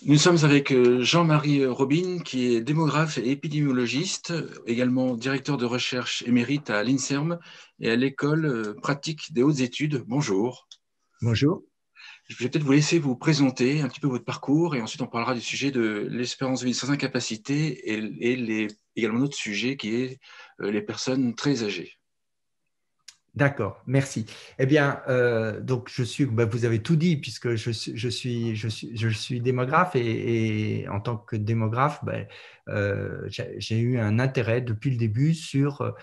Nous sommes avec Jean-Marie Robin, qui est démographe et épidémiologiste, également directeur de recherche émérite à l'INSERM et à l'école pratique des hautes études. Bonjour. Bonjour. Je vais peut-être vous laisser vous présenter un petit peu votre parcours et ensuite on parlera du sujet de l'espérance de vie sans incapacité et également notre sujet qui est les personnes très âgées. D'accord, merci. Eh bien, donc vous avez tout dit puisque je suis démographe et en tant que démographe, j'ai eu un intérêt depuis le début sur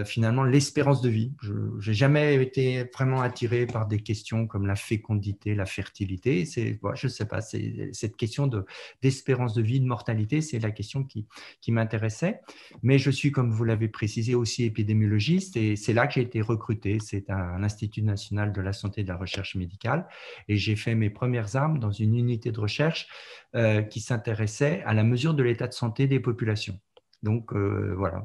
finalement l'espérance de vie. Je n'ai jamais été vraiment attiré par des questions comme la fécondité, la fertilité. Je ne sais pas, c'est cette question d'espérance de vie, de mortalité, c'est la question qui m'intéressait. Mais je suis, comme vous l'avez précisé, aussi épidémiologiste et c'est là que j'ai été recruté. C'est à l'Institut national de la santé et de la recherche médicale et j'ai fait mes premières armes dans une unité de recherche qui s'intéressait à la mesure de l'état de santé des populations. Donc, voilà.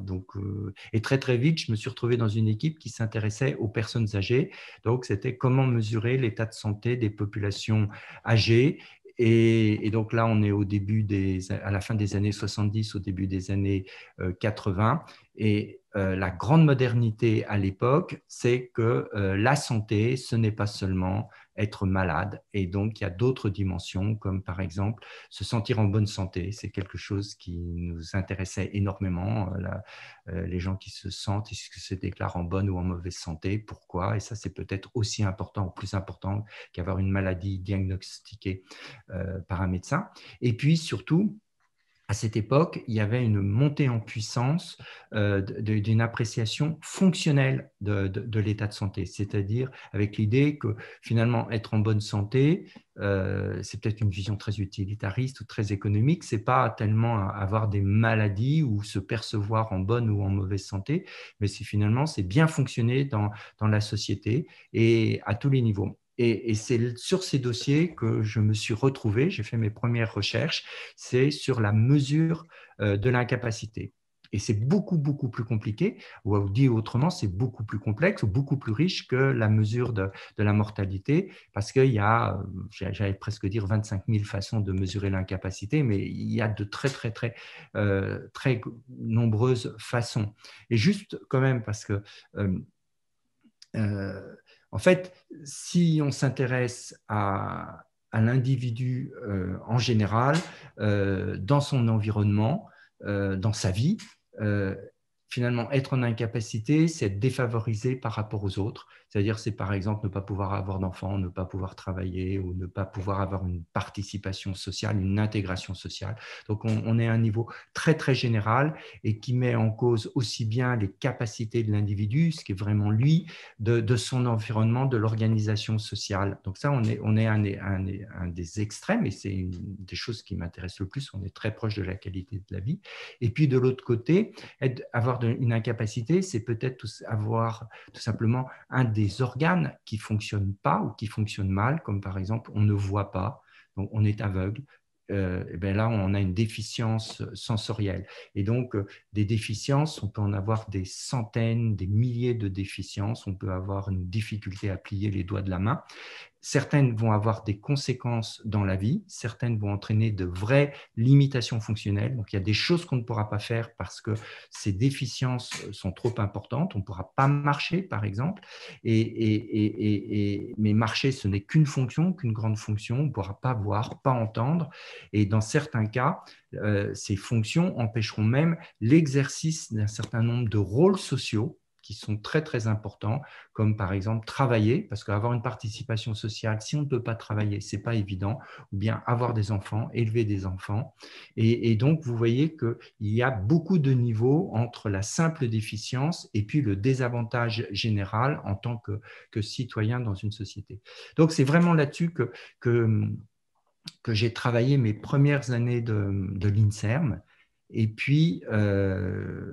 Et très, très vite, je me suis retrouvé dans une équipe qui s'intéressait aux personnes âgées. Donc, c'était comment mesurer l'état de santé des populations âgées. Et donc là, on est à la fin des années 70, au début des années 80. Et la grande modernité à l'époque, c'est que la santé, ce n'est pas seulement être malade. Et donc, il y a d'autres dimensions, comme par exemple se sentir en bonne santé. C'est quelque chose qui nous intéressait énormément. Les gens qui se sentent, qui se déclarent en bonne ou en mauvaise santé, pourquoi? Et ça, c'est peut-être aussi important ou plus important qu'avoir une maladie diagnostiquée par un médecin. Et puis, surtout, à cette époque, il y avait une montée en puissance d'une appréciation fonctionnelle de l'état de santé, c'est-à-dire avec l'idée que finalement être en bonne santé, c'est peut-être une vision très utilitariste ou très économique, c'est pas tellement avoir des maladies ou se percevoir en bonne ou en mauvaise santé, mais c'est bien fonctionner dans la société et à tous les niveaux. Et c'est sur ces dossiers que je me suis retrouvé, j'ai fait mes premières recherches, c'est sur la mesure de l'incapacité. Et c'est beaucoup, beaucoup plus compliqué, ou dit autrement, c'est beaucoup plus complexe ou beaucoup plus riche que la mesure de la mortalité, parce qu'il y a, j'allais presque dire 25 000 façons de mesurer l'incapacité, mais il y a de très, très, très, très nombreuses façons. Et juste quand même, parce que en fait, si on s'intéresse à l'individu en général, dans son environnement, dans sa vie, euh, finalement, être en incapacité, c'est être défavorisé par rapport aux autres. C'est-à-dire, c'est par exemple ne pas pouvoir avoir d'enfants, ne pas pouvoir travailler ou ne pas pouvoir avoir une participation sociale, une intégration sociale. Donc, on est à un niveau très, très général et qui met en cause aussi bien les capacités de l'individu, ce qui est vraiment lui, de son environnement, de l'organisation sociale. Donc ça, on est un des extrêmes et c'est une des choses qui m'intéresse le plus. On est très proche de la qualité de la vie. Et puis de l'autre côté, avoir une incapacité, c'est peut-être avoir tout simplement un des organes qui ne fonctionne pas ou qui fonctionne mal, comme par exemple on ne voit pas, donc on est aveugle. Et bien là, on a une déficience sensorielle. Et donc, des déficiences, on peut en avoir des centaines, des milliers de déficiences. On peut avoir une difficulté à plier les doigts de la main. Certaines vont avoir des conséquences dans la vie, certaines vont entraîner de vraies limitations fonctionnelles. Donc, il y a des choses qu'on ne pourra pas faire parce que ces déficiences sont trop importantes. On ne pourra pas marcher, par exemple. Mais marcher, ce n'est qu'une fonction, qu'une grande fonction. On ne pourra pas voir, pas entendre. Et dans certains cas, ces fonctions empêcheront même l'exercice d'un certain nombre de rôles sociaux qui sont très, très importants, comme par exemple travailler, parce qu'avoir une participation sociale, si on ne peut pas travailler, ce n'est pas évident, ou bien avoir des enfants, élever des enfants. Et donc, vous voyez qu'il y a beaucoup de niveaux entre la simple déficience et puis le désavantage général en tant que citoyen dans une société. Donc, c'est vraiment là-dessus que j'ai travaillé mes premières années de l'INSERM. Et puis,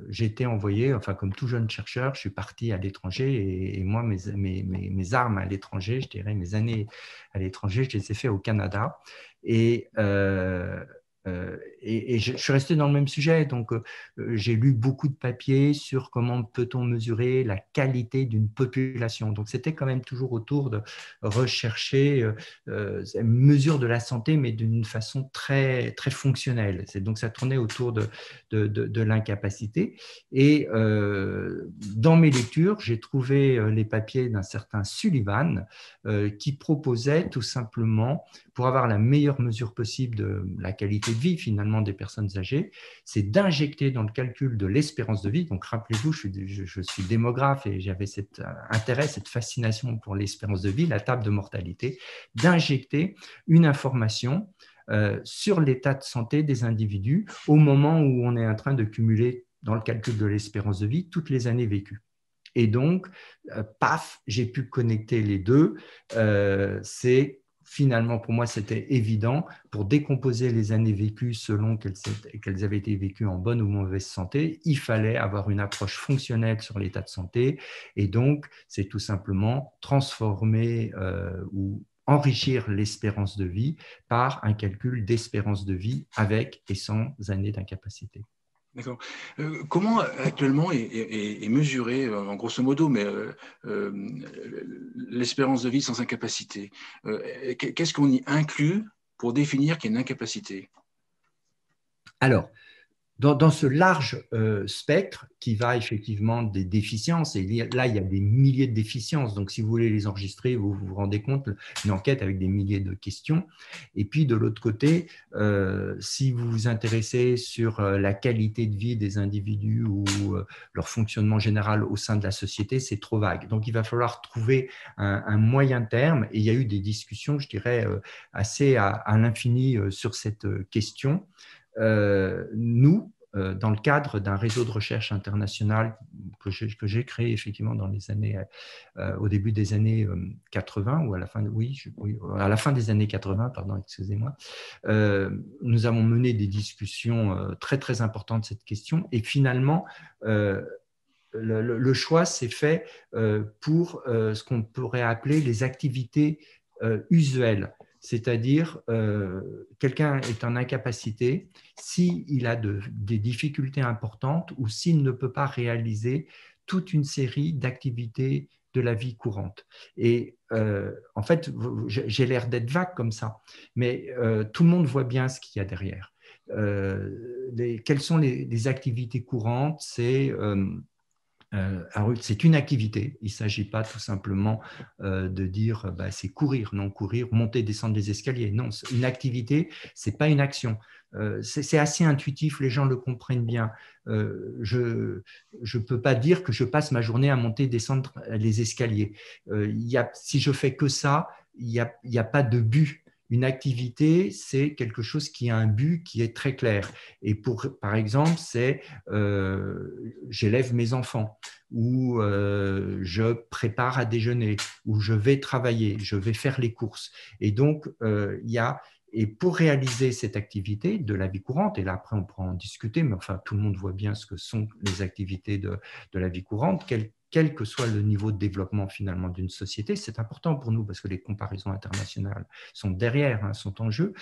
j'ai été envoyé, enfin, comme tout jeune chercheur, je suis parti à l'étranger et moi, mes armes à l'étranger, je dirais mes années à l'étranger, je les ai fait au Canada. Et, et je suis resté dans le même sujet. Donc, j'ai lu beaucoup de papiers sur comment peut-on mesurer la qualité d'une population. Donc, c'était quand même toujours autour de rechercher une mesure de la santé, mais d'une façon très, très fonctionnelle. Donc, ça tournait autour de l'incapacité. Et dans mes lectures, j'ai trouvé les papiers d'un certain Sullivan qui proposait tout simplement, pour avoir la meilleure mesure possible de la qualité de vie finalement des personnes âgées, c'est d'injecter dans le calcul de l'espérance de vie. Donc rappelez-vous, je suis démographe et j'avais cet intérêt, cette fascination pour l'espérance de vie, la table de mortalité, d'injecter une information sur l'état de santé des individus au moment où on est en train de cumuler dans le calcul de l'espérance de vie toutes les années vécues. Et donc, paf, j'ai pu connecter les deux. C'est finalement, pour moi, c'était évident. Pour décomposer les années vécues selon qu'elles avaient été vécues en bonne ou mauvaise santé, il fallait avoir une approche fonctionnelle sur l'état de santé. Et donc, c'est tout simplement transformer ou enrichir l'espérance de vie par un calcul d'espérance de vie avec et sans années d'incapacité. D'accord. Comment actuellement est mesurée, en grosso modo, mais l'espérance de vie sans incapacité? Qu'est-ce qu'on y inclut pour définir qu'il y a une incapacité? Alors, dans ce large spectre qui va effectivement des déficiences, et là, il y a des milliers de déficiences, donc si vous voulez les enregistrer, vous vous rendez compte, une enquête avec des milliers de questions. Et puis, de l'autre côté, si vous vous intéressez sur la qualité de vie des individus ou leur fonctionnement général au sein de la société, c'est trop vague. Donc, il va falloir trouver un moyen terme, et il y a eu des discussions, je dirais, assez à l'infini sur cette question. Nous, dans le cadre d'un réseau de recherche international que j'ai créé effectivement dans les années, au début des années 80 ou à la fin, à la fin des années 80, pardon, excusez-moi, nous avons mené des discussions très très importantes de cette question et finalement le choix s'est fait pour ce qu'on pourrait appeler les activités usuelles. C'est-à-dire, quelqu'un est en incapacité s'il a des difficultés importantes ou s'il ne peut pas réaliser toute une série d'activités de la vie courante. Et en fait, j'ai l'air d'être vague comme ça, mais tout le monde voit bien ce qu'il y a derrière. Quelles sont les activités courantes? C'est une activité. Il ne s'agit pas tout simplement de dire c'est courir, non courir, monter, descendre des escaliers. Non, une activité, ce n'est pas une action. C'est assez intuitif, les gens le comprennent bien. Je ne peux pas dire que je passe ma journée à monter, descendre les escaliers. Si je fais que ça, il n'y a pas de but. Une activité, c'est quelque chose qui a un but qui est très clair. Et par exemple, c'est j'élève mes enfants, ou je prépare à déjeuner, ou je vais travailler, je vais faire les courses. Et donc, et pour réaliser cette activité de la vie courante, et là après on pourra en discuter, mais enfin tout le monde voit bien ce que sont les activités de la vie courante, quel que soit le niveau de développement finalement d'une société, c'est important pour nous parce que les comparaisons internationales sont derrière, sont en jeu.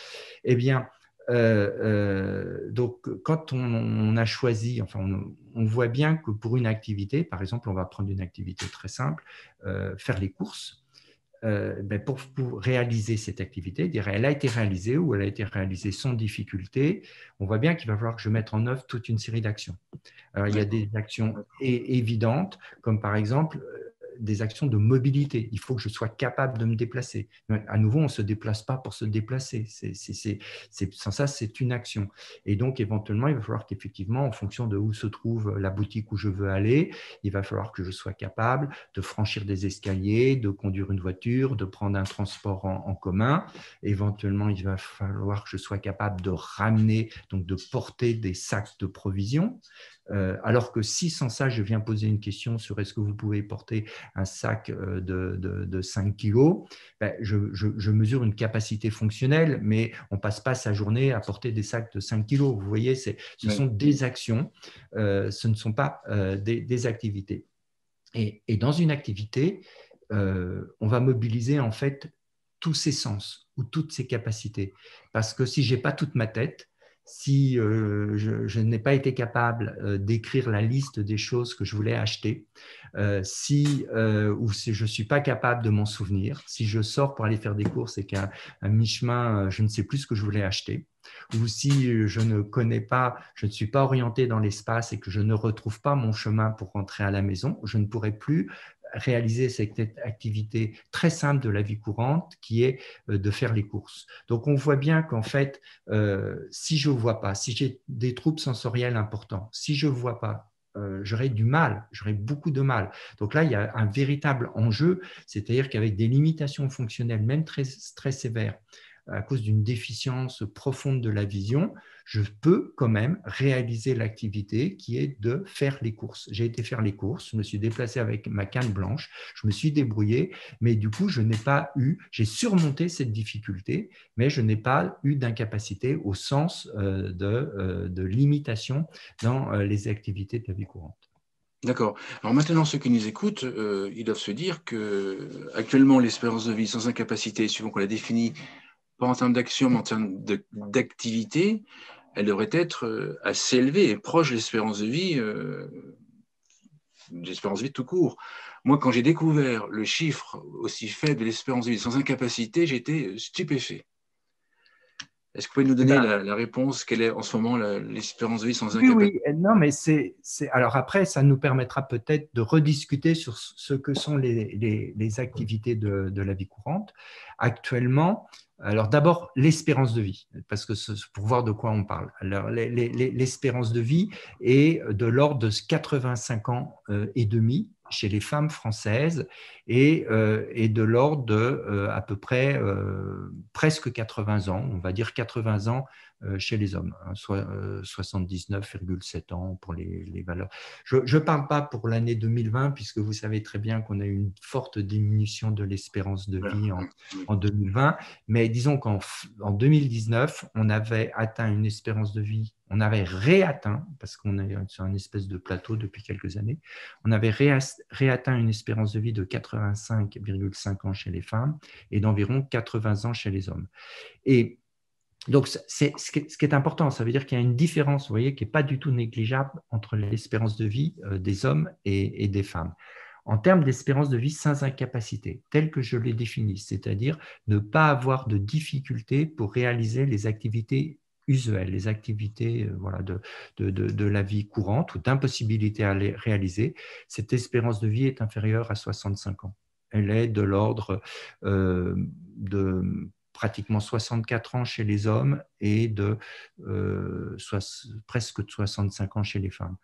Eh bien, donc, quand on a choisi, enfin, on voit bien que pour une activité, par exemple, on va prendre une activité très simple, faire les courses. Pour réaliser cette activité, dire elle a été réalisée ou elle a été réalisée sans difficulté, on voit bien qu'il va falloir que je mette en œuvre toute une série d'actions. Alors, il y a des actions évidentes, comme par exemple des actions de mobilité. Il faut que je sois capable de me déplacer. Mais à nouveau, on ne se déplace pas pour se déplacer. Sans ça, c'est une action. Et donc, éventuellement, il va falloir qu'effectivement, en fonction de où se trouve la boutique où je veux aller, il va falloir que je sois capable de franchir des escaliers, de conduire une voiture, de prendre un transport en commun. Éventuellement, il va falloir que je sois capable de ramener, donc de porter des sacs de provisions. Alors que si sans ça, je viens poser une question sur est-ce que vous pouvez porter un sac de 5 kilos, je mesure une capacité fonctionnelle, mais on ne passe pas sa journée à porter des sacs de 5 kilos. Vous voyez, ce sont des actions, ce ne sont pas des activités. Et dans une activité, on va mobiliser en fait tous ses sens ou toutes ses capacités. Parce que si je n'ai pas toute ma tête, si je n'ai pas été capable d'écrire la liste des choses que je voulais acheter, ou si je ne suis pas capable de m'en souvenir, si je sors pour aller faire des courses et qu'à mi-chemin, je ne sais plus ce que je voulais acheter, ou si je ne connais pas, je ne suis pas orienté dans l'espace et que je ne retrouve pas mon chemin pour rentrer à la maison, je ne pourrai plus réaliser cette activité très simple de la vie courante qui est de faire les courses. Donc, on voit bien qu'en fait, si je ne vois pas, si j'ai des troubles sensoriels importants, si je ne vois pas, j'aurai du mal, j'aurai beaucoup de mal. Donc là, il y a un véritable enjeu, c'est-à-dire qu'avec des limitations fonctionnelles, même très, très sévères, à cause d'une déficience profonde de la vision, je peux quand même réaliser l'activité qui est de faire les courses. J'ai été faire les courses, je me suis déplacé avec ma canne blanche, je me suis débrouillé, mais du coup, j'ai surmonté cette difficulté, mais je n'ai pas eu d'incapacité au sens de limitation dans les activités de la vie courante. D'accord. Alors maintenant, ceux qui nous écoutent, ils doivent se dire que actuellement, l'espérance de vie sans incapacité, suivant qu'on la définit, pas en termes d'action, mais en termes d'activité, elle devrait être assez élevée et proche de l'espérance de vie tout court. Moi, quand j'ai découvert le chiffre aussi faible de l'espérance de vie sans incapacité, j'étais stupéfait. Est-ce que vous pouvez nous Eh donner ben, la réponse? Quelle est en ce moment l'espérance de vie sans oui, incapacité? oui, non, mais alors après, ça nous permettra peut-être de rediscuter sur ce que sont les activités de la vie courante. Actuellement, alors d'abord, l'espérance de vie, parce que pour voir de quoi on parle. Alors, l'espérance de vie est de l'ordre de 85 ans et demi chez les femmes françaises et de l'ordre de à peu près presque 80 ans, on va dire 80 ans chez les hommes, soit 79,7 ans pour les valeurs. Je ne parle pas pour l'année 2020, puisque vous savez très bien qu'on a eu une forte diminution de l'espérance de vie en 2020, mais disons qu'en 2019, on avait atteint une espérance de vie, on avait réatteint, parce qu'on est sur un espèce de plateau depuis quelques années, on avait réatteint une espérance de vie de 85,5 ans chez les femmes et d'environ 80 ans chez les hommes. Et donc, ce qui est important, ça veut dire qu'il y a une différence, vous voyez, qui n'est pas du tout négligeable entre l'espérance de vie des hommes et des femmes. En termes d'espérance de vie sans incapacité, telle que je l'ai définie, c'est-à-dire ne pas avoir de difficulté pour réaliser les activités usuelles, les activités voilà, de la vie courante ou d'impossibilité à les réaliser, cette espérance de vie est inférieure à 65 ans. Elle est de l'ordre de pratiquement 64 ans chez les hommes et de presque 65 ans chez les femmes.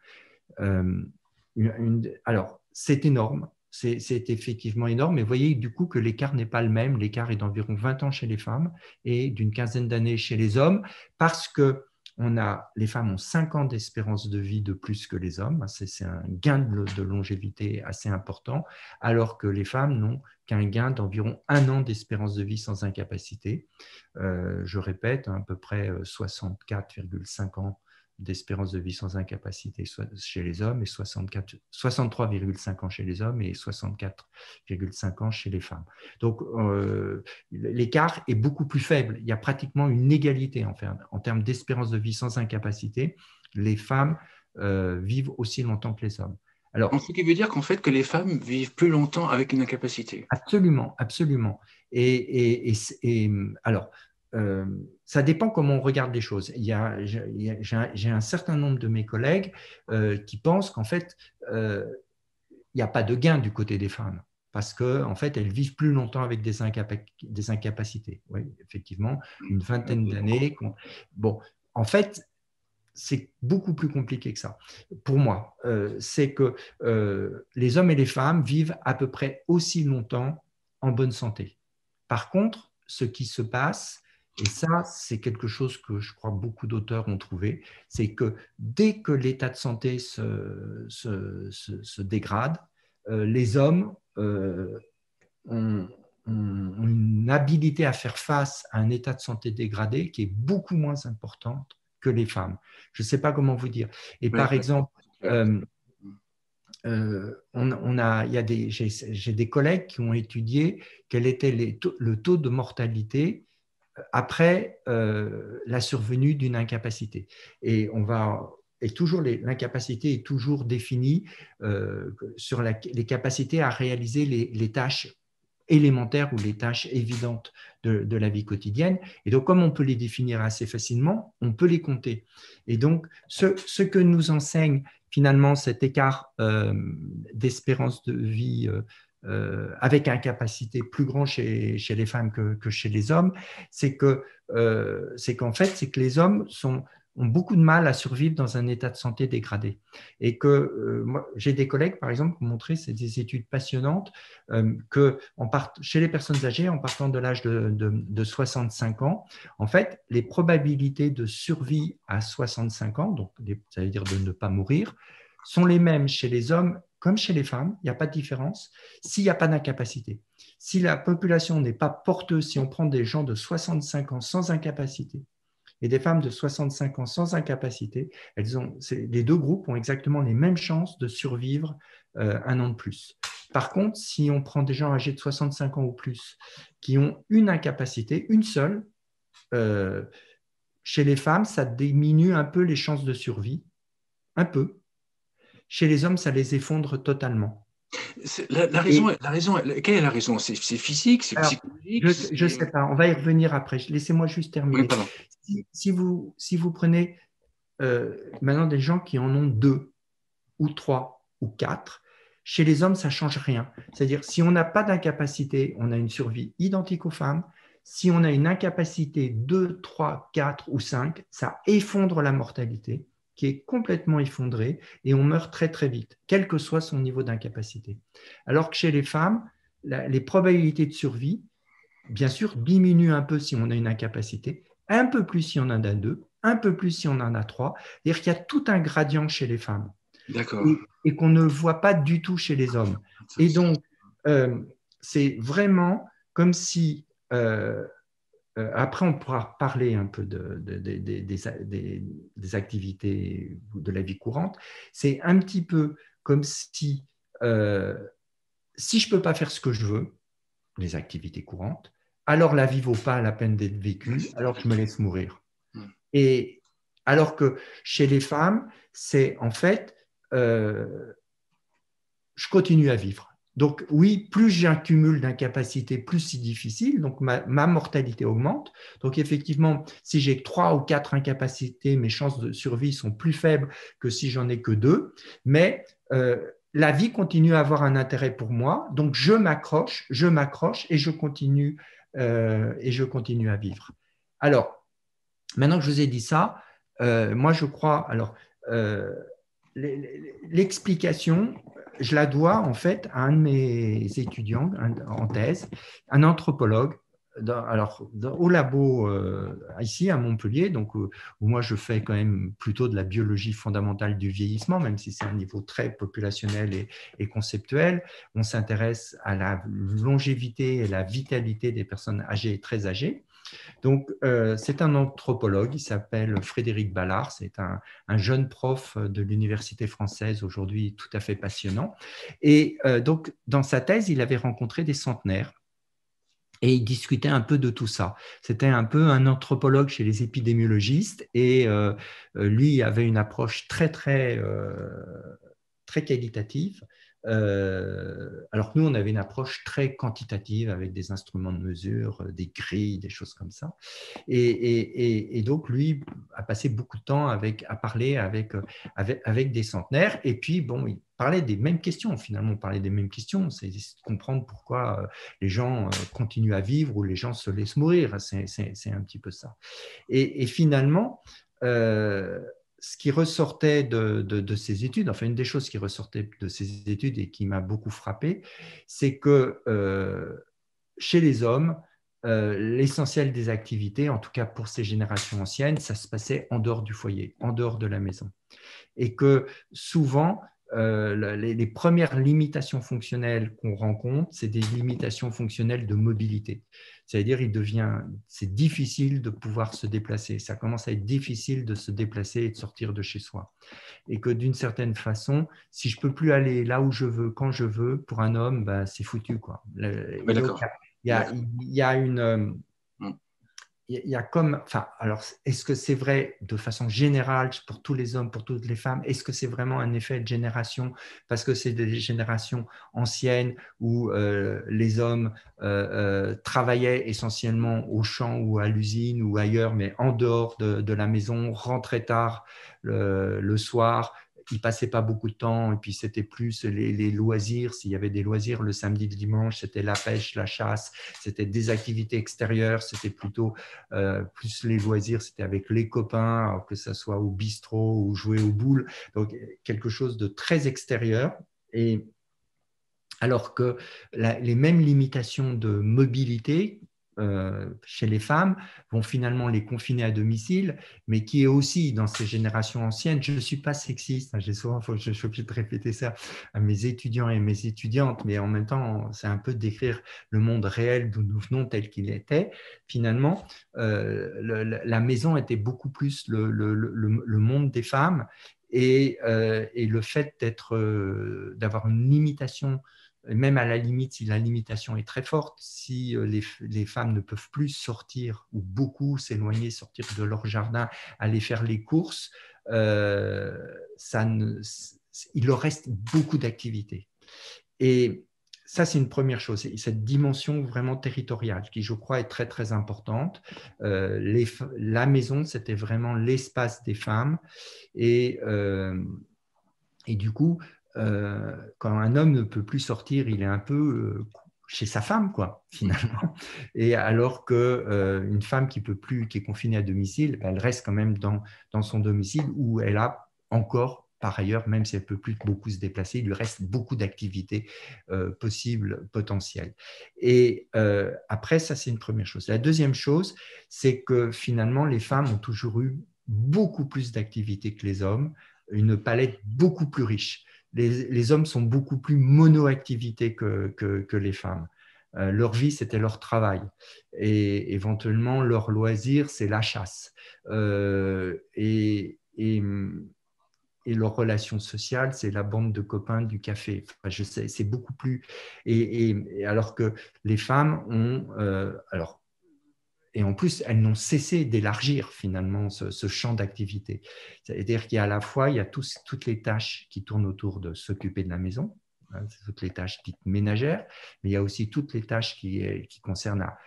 Alors, c'est énorme, c'est effectivement énorme, mais vous voyez du coup que l'écart n'est pas le même. L'écart est d'environ 20 ans chez les femmes et d'une quinzaine d'années chez les hommes, parce que les femmes ont 5 ans d'espérance de vie de plus que les hommes, c'est un gain de longévité assez important, alors que les femmes n'ont qu'un gain d'environ 1 an d'espérance de vie sans incapacité. Je répète, à peu près 64,5 ans d'espérance de vie sans incapacité chez les hommes et 63,5 ans chez les hommes et 64,5 ans chez les femmes. Donc, l'écart est beaucoup plus faible. Il y a pratiquement une égalité en termes d'espérance de vie sans incapacité. Les femmes vivent aussi longtemps que les hommes. Alors, ce qui veut dire qu'en fait, que les femmes vivent plus longtemps avec une incapacité. Absolument, absolument. Alors, ça dépend comment on regarde les choses. J'ai un certain nombre de mes collègues qui pensent qu'en fait, il n'y a pas de gain du côté des femmes, parce qu'en fait, elles vivent plus longtemps avec des incapacités. Oui, effectivement, une vingtaine d'années. Bon, en fait, c'est beaucoup plus compliqué que ça. Pour moi, c'est que les hommes et les femmes vivent à peu près aussi longtemps en bonne santé. Par contre, ce qui se passe, et ça, c'est quelque chose que je crois beaucoup d'auteurs ont trouvé, c'est que dès que l'état de santé se dégrade, les hommes ont une habilité à faire face à un état de santé dégradé qui est beaucoup moins importante que les femmes. Je ne sais pas comment vous dire. Et par exemple, j'ai des collègues qui ont étudié quel était le taux de mortalité après la survenue d'une incapacité. Et toujours l'incapacité est toujours définie sur les capacités à réaliser les tâches élémentaires ou les tâches évidentes de la vie quotidienne. Et donc, comme on peut les définir assez facilement, on peut les compter. Et donc, ce que nous enseigne finalement cet écart d'espérance de vie avec incapacité plus grand chez les femmes que chez les hommes, c'est qu'en fait, c'est que les hommes ont beaucoup de mal à survivre dans un état de santé dégradé. Et que moi, j'ai des collègues, par exemple, qui ont montré, c'est des études passionnantes, que chez les personnes âgées, en partant de l'âge de 65 ans, en fait, les probabilités de survie à 65 ans, donc ça veut dire de ne pas mourir, sont les mêmes chez les hommes comme chez les femmes, il n'y a pas de différence, s'il n'y a pas d'incapacité. Si la population n'est pas porteuse, si on prend des gens de 65 ans sans incapacité et des femmes de 65 ans sans incapacité, les deux groupes ont exactement les mêmes chances de survivre un an de plus. Par contre, si on prend des gens âgés de 65 ans ou plus qui ont une incapacité, une seule, chez les femmes, ça diminue un peu les chances de survie, un peu. Chez les hommes, ça les effondre totalement. La raison, quelle est la raison? C'est physique, c'est psychologique? Je ne sais pas, on va y revenir après. Laissez-moi juste terminer. Oui, si vous prenez maintenant des gens qui en ont 2 ou 3 ou 4, chez les hommes, ça ne change rien. C'est-à-dire, si on n'a pas d'incapacité, on a une survie identique aux femmes. Si on a une incapacité 2, 3, 4 ou 5, ça effondre la mortalité, qui est complètement effondrée, et on meurt très très vite, quel que soit son niveau d'incapacité. Alors que chez les femmes, les probabilités de survie, bien sûr, diminuent un peu si on a une incapacité, un peu plus si on en a 2, un peu plus si on en a 3. C'est-à-dire qu'il y a tout un gradient chez les femmes. D'accord. Et qu'on ne voit pas du tout chez les hommes. Et donc, c'est vraiment comme si après, on pourra parler un peu des activités de la vie courante. C'est un petit peu comme si je ne peux pas faire ce que je veux, les activités courantes, alors la vie ne vaut pas la peine d'être vécue, alors je me laisse mourir. Et alors que chez les femmes, c'est en fait, je continue à vivre. Donc oui, plus j'accumule d'incapacités, plus c'est difficile, donc ma mortalité augmente. Donc effectivement, si j'ai 3 ou 4 incapacités, mes chances de survie sont plus faibles que si j'en ai que 2, mais la vie continue à avoir un intérêt pour moi, donc je m'accroche et je continue à vivre. Alors, maintenant que je vous ai dit ça, moi je crois, alors l'explication, je la dois en fait à un de mes étudiants en thèse, un anthropologue, au labo ici à Montpellier, donc, où moi je fais quand même plutôt de la biologie fondamentale du vieillissement, même si c'est un niveau très populationnel et conceptuel. On s'intéresse à la longévité et la vitalité des personnes âgées et très âgées. Donc, c'est un anthropologue, il s'appelle Frédéric Ballard, c'est un jeune prof de l'université française aujourd'hui tout à fait passionnant. Et donc, dans sa thèse, il avait rencontré des centenaires et il discutait un peu de tout ça. C'était un peu un anthropologue chez les épidémiologistes et lui avait une approche très qualitative. Alors que nous, on avait une approche très quantitative avec des instruments de mesure, des grilles, des choses comme ça. Et donc, lui a passé beaucoup de temps à parler avec des centenaires. Et puis, bon, il parlait des mêmes questions. Finalement, on parlait des mêmes questions. C'est de comprendre pourquoi les gens continuent à vivre ou les gens se laissent mourir. C'est un petit peu ça. Et finalement, ce qui ressortait de ces études, enfin une des choses qui ressortait de ces études et qui m'a beaucoup frappé, c'est que chez les hommes, l'essentiel des activités, en tout cas pour ces générations anciennes, ça se passait en dehors du foyer, en dehors de la maison. Et que souvent, les premières limitations fonctionnelles qu'on rencontre, c'est des limitations fonctionnelles de mobilité. C'est-à-dire, c'est difficile de pouvoir se déplacer. Ça commence à être difficile de se déplacer et de sortir de chez soi. Et que d'une certaine façon, si je ne peux plus aller là où je veux, quand je veux, pour un homme, ben, c'est foutu, quoi. D'accord. Il y a une… il y a comme, enfin, alors, est-ce que c'est vrai de façon générale pour tous les hommes, pour toutes les femmes? Est-ce que c'est vraiment un effet de génération parce que c'est des générations anciennes où les hommes travaillaient essentiellement au champ ou à l'usine ou ailleurs, mais en dehors de la maison, rentraient tard le soir, ils ne passaient pas beaucoup de temps, et puis c'était plus les loisirs, s'il y avait des loisirs le samedi, le dimanche, c'était la pêche, la chasse, c'était des activités extérieures, c'était plutôt plus les loisirs, c'était avec les copains, que ce soit au bistrot ou jouer aux boules, donc quelque chose de très extérieur. Et alors que les mêmes limitations de mobilité chez les femmes vont finalement les confiner à domicile, mais qui est aussi dans ces générations anciennes, je ne suis pas sexiste, hein, je suis obligé de répéter ça à mes étudiants et mes étudiantes, mais en même temps, c'est un peu décrire le monde réel d'où nous venons tel qu'il était. Finalement, la maison était beaucoup plus le monde des femmes et le fait d'avoir une limitation, même à la limite, si la limitation est très forte, si les femmes ne peuvent plus sortir ou beaucoup s'éloigner, sortir de leur jardin, aller faire les courses, il leur reste beaucoup d'activités. Et ça, c'est une première chose, cette dimension vraiment territoriale qui, je crois, est très, très importante. La maison, c'était vraiment l'espace des femmes. Et du coup, quand un homme ne peut plus sortir, il est un peu chez sa femme, quoi, finalement. Et alors qu'une femme qui peut plus, qui est confinée à domicile, elle reste quand même dans son domicile où elle a encore, par ailleurs, même si elle ne peut plus beaucoup se déplacer, il lui reste beaucoup d'activités possibles, potentielles. Et après, ça, c'est une première chose. La deuxième chose, c'est que finalement, les femmes ont toujours eu beaucoup plus d'activités que les hommes, une palette beaucoup plus riche. Les hommes sont beaucoup plus monoactivités que les femmes. Leur vie, c'était leur travail. Et éventuellement, leur loisir, c'est la chasse. Et leur relation sociale, c'est la bande de copains du café. Enfin, je sais, c'est beaucoup plus. Et alors que les femmes ont. Alors, et en plus, elles n'ont cessé d'élargir finalement ce champ d'activité. C'est-à-dire qu'il y a à la fois, il y a toutes les tâches qui tournent autour de s'occuper de la maison, hein, toutes les tâches dites ménagères, mais il y a aussi toutes les tâches qui concernent à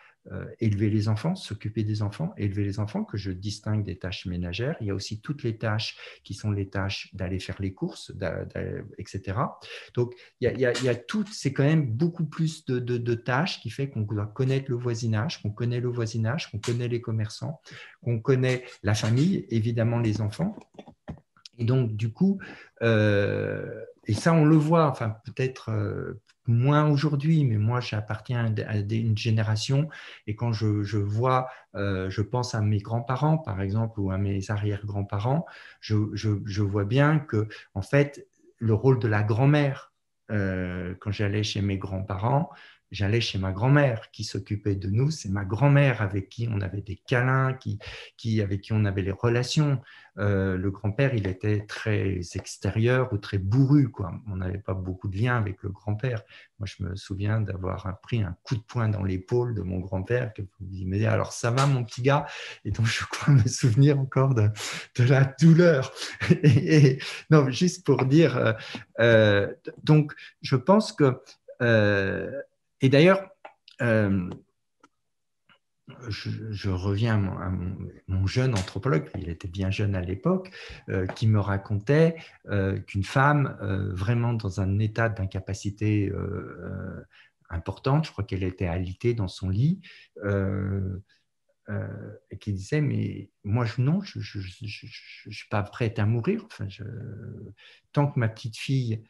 élever les enfants, s'occuper des enfants, élever les enfants, que je distingue des tâches ménagères. Il y a aussi toutes les tâches qui sont les tâches d'aller faire les courses, etc. Donc, il y a tout, c'est quand même beaucoup plus de tâches qui fait qu'on doit connaître le voisinage, qu'on connaît les commerçants, qu'on connaît la famille, évidemment les enfants. Et donc, du coup, et ça, on le voit, enfin, peut-être moins aujourd'hui, mais moi, j'appartiens à une génération, et quand je vois, je pense à mes grands-parents, par exemple, ou à mes arrière-grands-parents, je vois bien que, en fait, le rôle de la grand-mère, quand j'allais chez mes grands-parents, j'allais chez ma grand-mère qui s'occupait de nous. C'est ma grand-mère avec qui on avait des câlins, avec qui on avait les relations. Le grand-père, il était très extérieur ou très bourru, quoi. On n'avait pas beaucoup de liens avec le grand-père. Moi, je me souviens d'avoir pris un coup de poing dans l'épaule de mon grand-père, qui me dit « Alors, ça va, mon petit gars ?» Et donc, je crois me souvenir encore de la douleur. Non, juste pour dire, donc, je pense que… et d'ailleurs, je reviens à mon jeune anthropologue, il était bien jeune à l'époque, qui me racontait qu'une femme vraiment dans un état d'incapacité importante, je crois qu'elle était alitée dans son lit, et qui disait, mais moi, non, je ne suis pas prête à mourir. Enfin, tant que ma petite fille,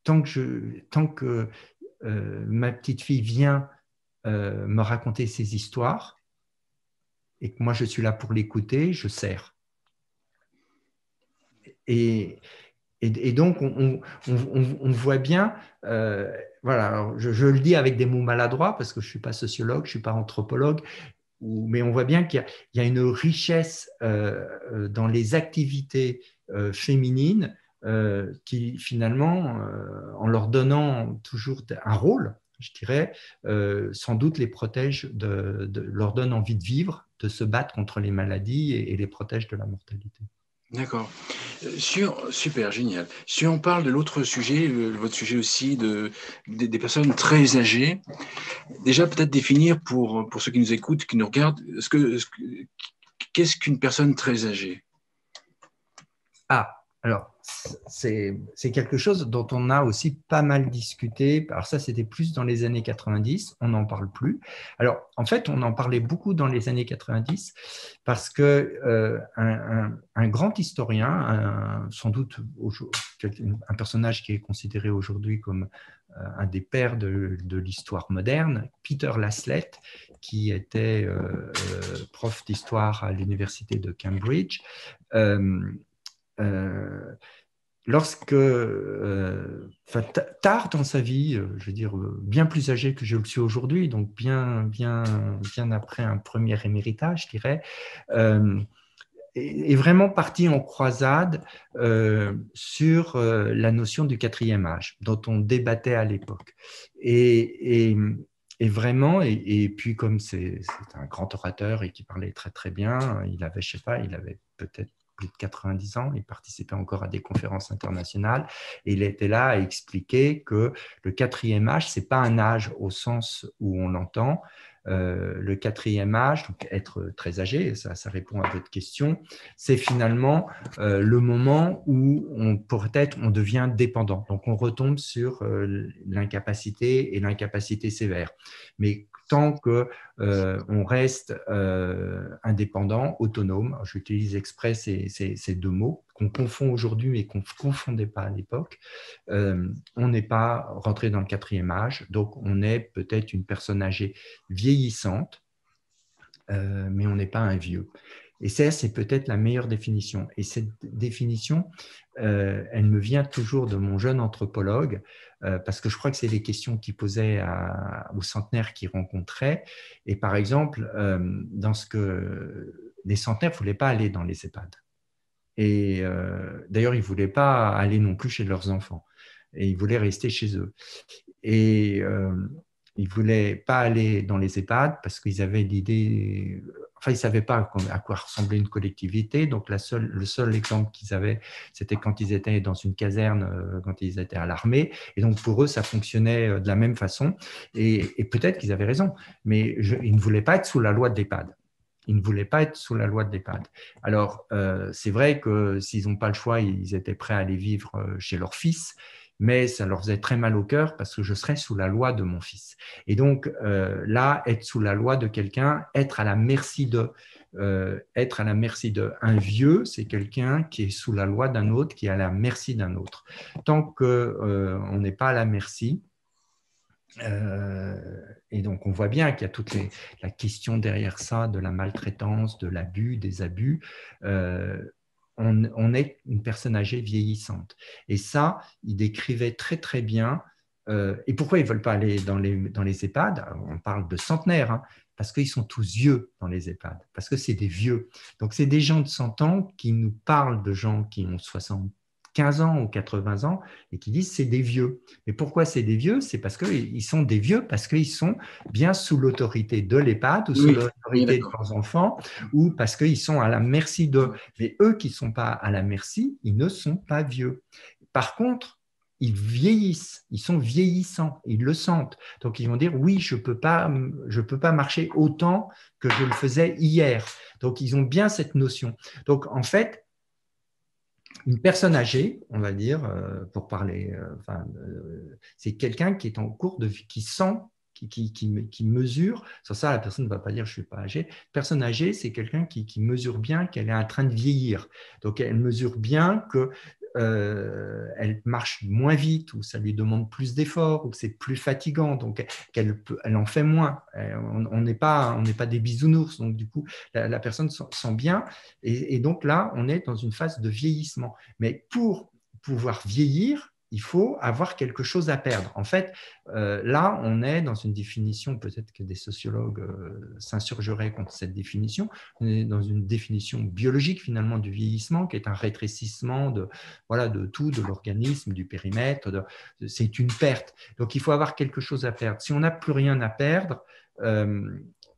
tant que ma petite fille vient me raconter ses histoires, et que moi je suis là pour l'écouter, je sers. Et donc on voit bien, voilà, alors je le dis avec des mots maladroits parce que je ne suis pas sociologue, je ne suis pas anthropologue, mais on voit bien qu'il y a une richesse dans les activités féminines qui finalement, en leur donnant toujours un rôle, je dirais, sans doute les protège, leur donne envie de vivre, de se battre contre les maladies et les protège de la mortalité. D'accord. Super, génial. Si on parle de l'autre sujet, votre sujet aussi des personnes très âgées, déjà peut-être définir pour ceux qui nous écoutent, qui nous regardent, qu'est-ce qu'une personne très âgée? Alors, c'est quelque chose dont on a aussi pas mal discuté. Alors ça, c'était plus dans les années 90, on n'en parle plus. Alors, en fait, on en parlait beaucoup dans les années 90 parce que un grand historien, sans doute un personnage qui est considéré aujourd'hui comme un des pères de l'histoire moderne, Peter Laslett, qui était prof d'histoire à l'université de Cambridge, lorsque, tard dans sa vie, je veux dire bien plus âgé que je le suis aujourd'hui, donc bien après un premier éméritat, je dirais, est vraiment parti en croisade sur la notion du quatrième âge, dont on débattait à l'époque. Et vraiment, et puis comme c'est un grand orateur et qui parlait très très bien, il avait, je sais pas, il avait peut-être plus de 90 ans, il participait encore à des conférences internationales, et il était là à expliquer que le quatrième âge, ce n'est pas un âge au sens où on l'entend. Le quatrième âge, donc être très âgé, ça répond à votre question, c'est finalement le moment où on devient dépendant. Donc on retombe sur l'incapacité et l'incapacité sévère. Mais tant qu'on reste indépendant, autonome, j'utilise exprès ces deux mots, qu'on confond aujourd'hui mais qu'on ne confondait pas à l'époque, on n'est pas rentré dans le quatrième âge, donc on est peut-être une personne âgée vieillissante, mais on n'est pas un vieux. Et ça, c'est peut-être la meilleure définition. Et cette définition, elle me vient toujours de mon jeune anthropologue, parce que je crois que c'est les questions qu'il posait aux centenaires qu'il rencontrait. Et par exemple, dans ce que les centenaires ne voulaient pas aller dans les EHPAD. Et d'ailleurs, ils ne voulaient pas aller non plus chez leurs enfants. Et ils voulaient rester chez eux. Et ils ne voulaient pas aller dans les EHPAD parce qu'ils avaient l'idée, enfin, ils ne savaient pas à quoi ressemblait une collectivité. Donc, le seul exemple qu'ils avaient, c'était quand ils étaient dans une caserne, quand ils étaient à l'armée. Et donc, pour eux, ça fonctionnait de la même façon. Et peut-être qu'ils avaient raison, mais ils ne voulaient pas être sous la loi de l'EHPAD. Ils ne voulaient pas être sous la loi de l'EHPAD. Alors, c'est vrai que s'ils n'ont pas le choix, ils étaient prêts à aller vivre chez leur fils, mais ça leur faisait très mal au cœur parce que je serais sous la loi de mon fils. Et donc, là, être sous la loi de quelqu'un, être à la merci de. Un vieux, c'est quelqu'un qui est sous la loi d'un autre, qui est à la merci d'un autre. Tant qu'on n'est pas à la merci, et donc, on voit bien qu'il y a toute la question derrière ça, de la maltraitance, de l'abus, des abus. On est une personne âgée vieillissante. Et ça, il décrivait très, très bien. Et pourquoi ils ne veulent pas aller dans les EHPAD? On parle de centenaires, hein, parce qu'ils sont tous vieux dans les EHPAD, parce que c'est des vieux. Donc, c'est des gens de 100 ans qui nous parlent de gens qui ont 75 ans ou 80 ans et qui disent c'est des vieux. Mais pourquoi c'est des vieux? C'est parce qu'ils sont des vieux, parce qu'ils sont bien sous l'autorité de l'EHPAD ou sous l'autorité de leurs enfants, ou parce qu'ils sont à la merci d'eux. Mais eux qui ne sont pas à la merci, ils ne sont pas vieux. Par contre, ils vieillissent, ils sont vieillissants, ils le sentent. Donc, ils vont dire, oui, je peux pas marcher autant que je le faisais hier. Donc, ils ont bien cette notion. Donc, en fait, une personne âgée, on va dire, pour parler, c'est quelqu'un qui est en cours de vie, qui sent, qui mesure. Sans ça, la personne ne va pas dire je ne suis pas âgé. Personne âgée, c'est quelqu'un qui mesure bien qu'elle est en train de vieillir. Donc, elle mesure bien que elle marche moins vite, ou ça lui demande plus d'efforts, ou que c'est plus fatigant, donc elle en fait moins. On n'est pas des bisounours, donc du coup, la personne sent bien, et donc là, on est dans une phase de vieillissement. Mais pour pouvoir vieillir, il faut avoir quelque chose à perdre. En fait, là, on est dans une définition, peut-être que des sociologues s'insurgeraient contre cette définition, on est dans une définition biologique finalement du vieillissement, qui est un rétrécissement de tout, de l'organisme, du périmètre, c'est une perte. Donc, il faut avoir quelque chose à perdre. Si on n'a plus rien à perdre,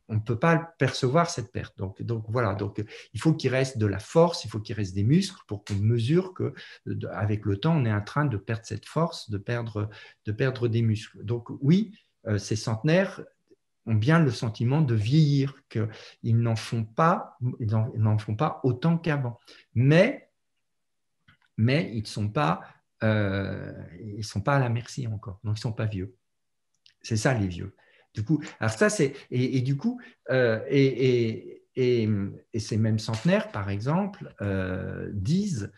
on ne peut pas percevoir cette perte. Donc voilà, donc, il faut qu'il reste de la force, il faut qu'il reste des muscles pour qu'on mesure qu'avec le temps, on est en train de perdre cette force, de perdre des muscles. Donc oui, ces centenaires ont bien le sentiment de vieillir, qu'ils n'en font pas autant qu'avant. Mais ils ne sont pas à la merci encore, donc ils ne sont pas vieux. C'est ça les vieux. Du coup, alors ça c'est du coup ces mêmes centenaires par exemple disent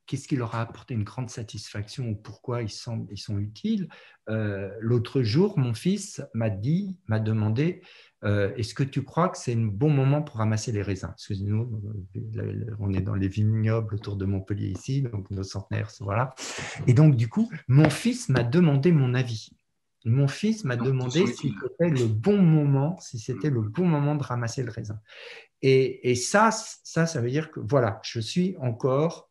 qu'est-ce qui leur a apporté une grande satisfaction ou pourquoi ils sont utiles. L'autre jour, mon fils m'a demandé est-ce que tu crois que c'est un bon moment pour ramasser les raisins? Parce que nous, on est dans les vignobles autour de Montpellier ici, donc nos centenaires, voilà. Et donc, du coup, mon fils m'a demandé mon avis. Mon fils m'a demandé si c'était le bon moment, de ramasser le raisin. Et ça veut dire que voilà, je suis encore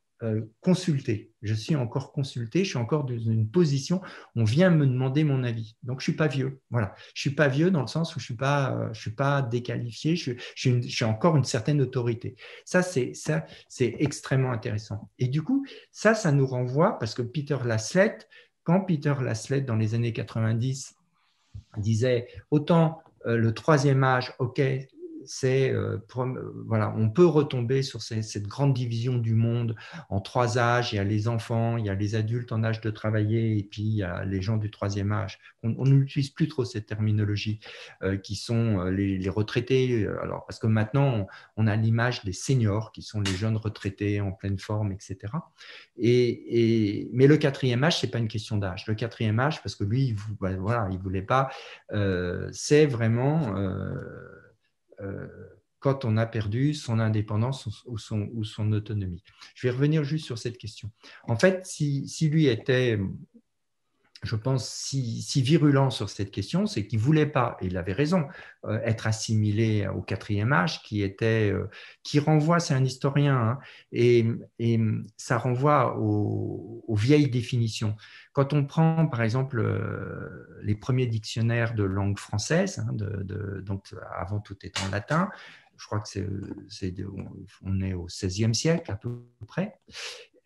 consulté. Je suis encore dans une position, on vient me demander mon avis. Donc, je ne suis pas vieux. Voilà. Je ne suis pas vieux dans le sens où je ne suis pas déqualifié, j'ai encore une certaine autorité. Ça, c'est extrêmement intéressant. Et du coup, ça nous renvoie, parce que quand Peter Laslett, dans les années 90, disait autant le troisième âge, ok, voilà, on peut retomber sur cette grande division du monde en trois âges. Il y a les enfants, il y a les adultes en âge de travailler, et puis il y a les gens du troisième âge. On n'utilise plus trop cette terminologie qui sont les retraités. Alors, parce que maintenant, on a l'image des seniors, qui sont les jeunes retraités en pleine forme, etc. Mais le quatrième âge, ce n'est pas une question d'âge. Le quatrième âge, parce que lui, il ne voulait pas, c'est vraiment quand on a perdu son indépendance ou son autonomie. Je vais revenir juste sur cette question. En fait, si lui était, je pense, si virulent sur cette question, c'est qu'il ne voulait pas, et il avait raison, être assimilé au quatrième âge, qui renvoie, c'est un historien, hein, et ça renvoie aux vieilles définitions. Quand on prend, par exemple, les premiers dictionnaires de langue française, hein, donc avant tout étant latin, je crois que on est au XVIe siècle à peu près,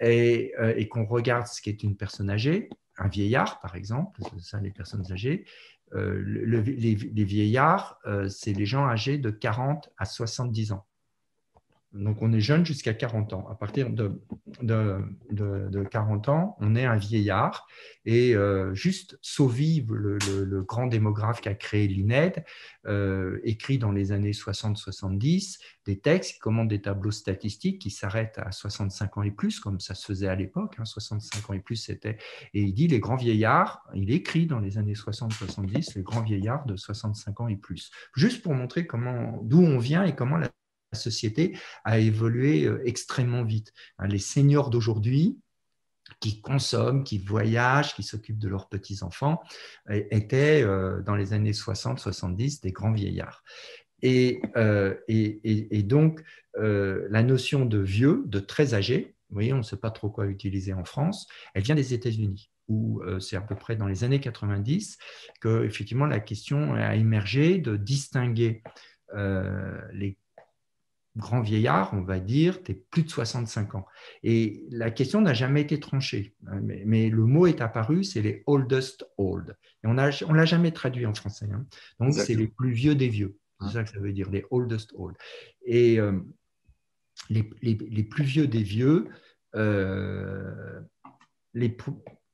et qu'on regarde ce qu'est une personne âgée, un vieillard par exemple, ça les personnes âgées, les vieillards, c'est les gens âgés de 40 à 70 ans. Donc, on est jeune jusqu'à 40 ans. À partir de 40 ans, on est un vieillard. Et juste Sauvive, le grand démographe qui a créé l'INED, écrit dans les années 60-70 des textes qui commandent des tableaux statistiques qui s'arrêtent à 65 ans et plus, comme ça se faisait à l'époque. 65 ans et plus, c'était… Et il dit les grands vieillards, il écrit dans les années 60-70, les grands vieillards de 65 ans et plus. Juste pour montrer d'où on vient et comment la société a évolué extrêmement vite. Les seniors d'aujourd'hui, qui consomment, qui voyagent, qui s'occupent de leurs petits-enfants, étaient dans les années 60-70 des grands vieillards. Et donc, la notion de vieux, de très âgé, vous voyez, on ne sait pas trop quoi utiliser en France, elle vient des États-Unis, où c'est à peu près dans les années 90 que, effectivement, la question a émergé de distinguer les grand vieillard, on va dire, tu es plus de 65 ans. Et la question n'a jamais été tranchée, mais le mot est apparu, c'est les oldest old. Et on ne l'a jamais traduit en français. Hein. Donc, c'est les plus vieux des vieux. C'est ça que ça veut dire, les oldest old. Et les plus vieux des vieux,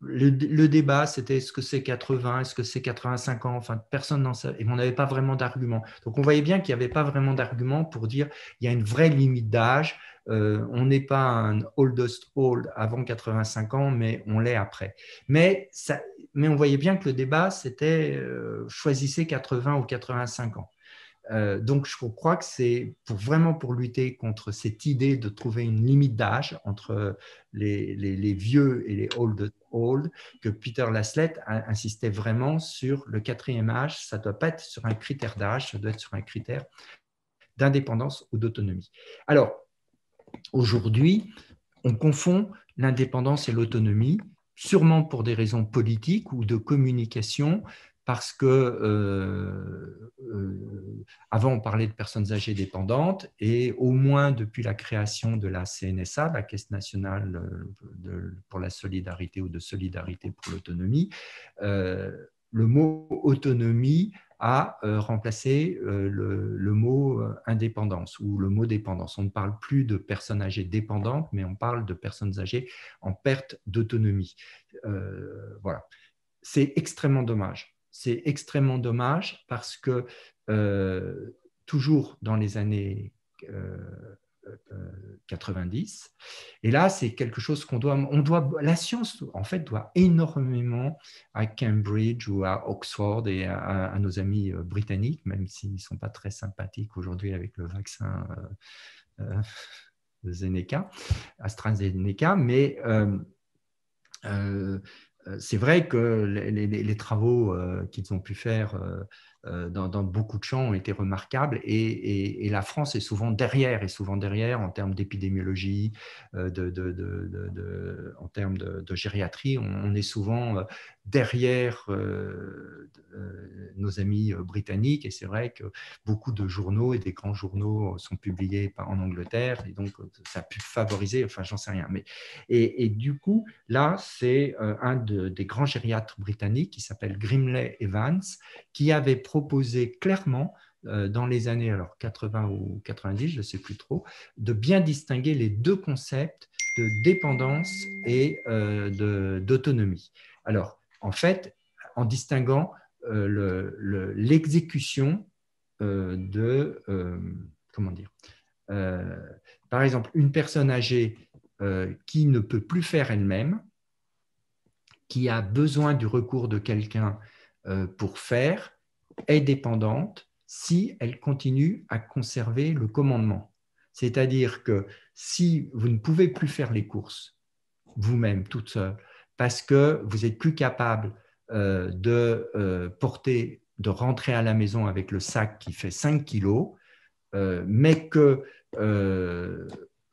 le débat, c'était est-ce que c'est 80, est-ce que c'est 85 ans, enfin, personne n'en savait, et on n'avait pas vraiment d'argument. Donc, on voyait bien qu'il n'y avait pas vraiment d'argument pour dire il y a une vraie limite d'âge, on n'est pas un oldest old avant 85 ans, mais on l'est après. Mais on voyait bien que le débat, c'était choisissez 80 ou 85 ans. Donc, je crois que c'est vraiment pour lutter contre cette idée de trouver une limite d'âge entre les vieux et les old que Peter Laslett insistait vraiment sur le quatrième âge. Ça ne doit pas être sur un critère d'âge, ça doit être sur un critère d'indépendance ou d'autonomie. Alors, aujourd'hui, on confond l'indépendance et l'autonomie, sûrement pour des raisons politiques ou de communication, parce que avant, on parlait de personnes âgées dépendantes et au moins depuis la création de la CNSA, la Caisse nationale pour la solidarité ou de solidarité pour l'autonomie, le mot autonomie a remplacé le mot indépendance ou le mot dépendance. On ne parle plus de personnes âgées dépendantes, mais on parle de personnes âgées en perte d'autonomie. Voilà. C'est extrêmement dommage. C'est extrêmement dommage parce que toujours dans les années 90, et là, c'est quelque chose la science, en fait, doit énormément à Cambridge ou à Oxford et à nos amis britanniques, même s'ils ne sont pas très sympathiques aujourd'hui avec le vaccin AstraZeneca, mais c'est vrai que les travaux qu'ils ont pu faire dans beaucoup de champs ont été remarquables et la France est souvent derrière en termes d'épidémiologie, en termes de gériatrie. On est souvent derrière nos amis britanniques et c'est vrai que beaucoup de journaux et des grands journaux sont publiés en Angleterre et donc ça a pu favoriser, enfin j'en sais rien. Et du coup, là, c'est un des grands gériatres britanniques qui s'appelle Grimley Evans qui avait proposé clairement dans les années 80 ou 90, je ne sais plus trop, de bien distinguer les deux concepts de dépendance et d'autonomie. Alors, en fait, en distinguant l'exécution comment dire, par exemple, une personne âgée qui ne peut plus faire elle-même, qui a besoin du recours de quelqu'un pour faire, est dépendante si elle continue à conserver le commandement. C'est-à-dire que si vous ne pouvez plus faire les courses vous-même, toute seule, parce que vous n'êtes plus capable de rentrer à la maison avec le sac qui fait 5 kilos, mais que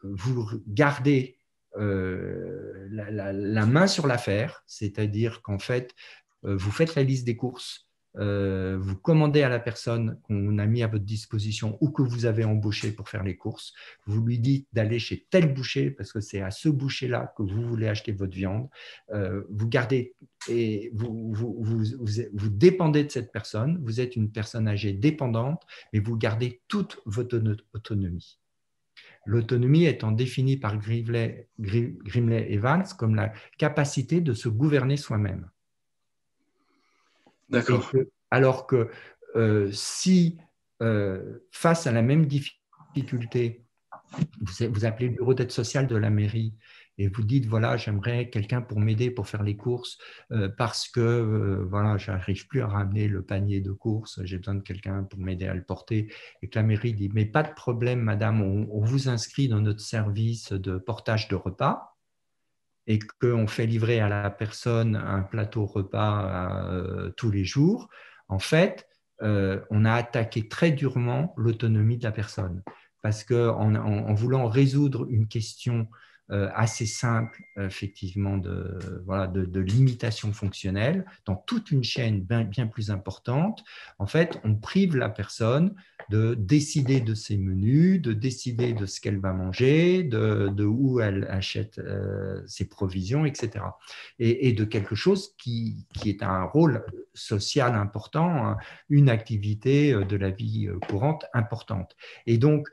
vous gardez la main sur l'affaire, c'est-à-dire qu'en fait, vous faites la liste des courses, vous commandez à la personne qu'on a mis à votre disposition ou que vous avez embauché pour faire les courses, vous lui dites d'aller chez tel boucher parce que c'est à ce boucher-là que vous voulez acheter votre viande, vous gardez et vous dépendez de cette personne, vous êtes une personne âgée dépendante, mais vous gardez toute votre autonomie. L'autonomie étant définie par Grimley Evans comme la capacité de se gouverner soi-même. D'accord. Alors que si face à la même difficulté, vous appelez le bureau d'aide sociale de la mairie et vous dites voilà, j'aimerais quelqu'un pour m'aider pour faire les courses parce que voilà, je n'arrive plus à ramener le panier de courses, j'ai besoin de quelqu'un pour m'aider à le porter, et que la mairie dit mais pas de problème madame, on vous inscrit dans notre service de portage de repas et qu'on fait livrer à la personne un plateau repas tous les jours, en fait, on a attaqué très durement l'autonomie de la personne. Parce qu'en voulant résoudre une question assez simple, effectivement, de limitation fonctionnelle, dans toute une chaîne bien plus importante, en fait, on prive la personne de décider de ses menus, de décider de ce qu'elle va manger, de où elle achète ses provisions, etc. Et de quelque chose qui est un rôle social important, une activité de la vie courante importante. Et donc,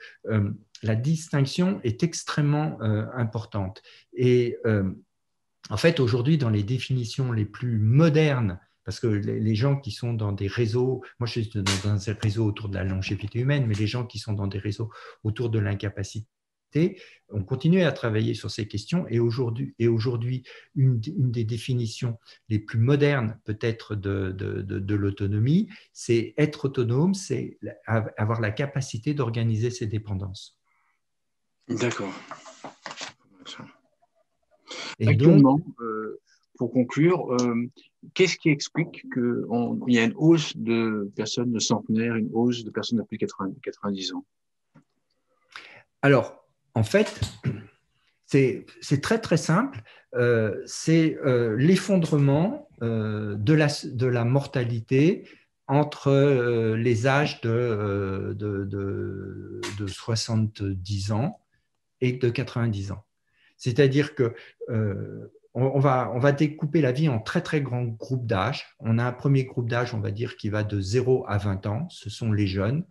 la distinction est extrêmement importante. Et en fait, aujourd'hui, dans les définitions les plus modernes, parce que les gens qui sont dans des réseaux, moi je suis dans un réseau autour de la longévité humaine, mais les gens qui sont dans des réseaux autour de l'incapacité, on continue à travailler sur ces questions et aujourd'hui, une des définitions les plus modernes peut-être de l'autonomie, c'est être autonome, c'est avoir la capacité d'organiser ses dépendances. D'accord. Et actuellement, donc, pour conclure, qu'est-ce qui explique qu'il y a une hausse de personnes centenaires, une hausse de personnes de plus de 90 ans? Alors, en fait, c'est très très simple. C'est l'effondrement de la mortalité entre les âges de 70 ans et de 90 ans. C'est-à-dire que on va découper la vie en très, très grands groupes d'âge. On a un premier groupe d'âge, on va dire, qui va de 0 à 20 ans. Ce sont les jeunes.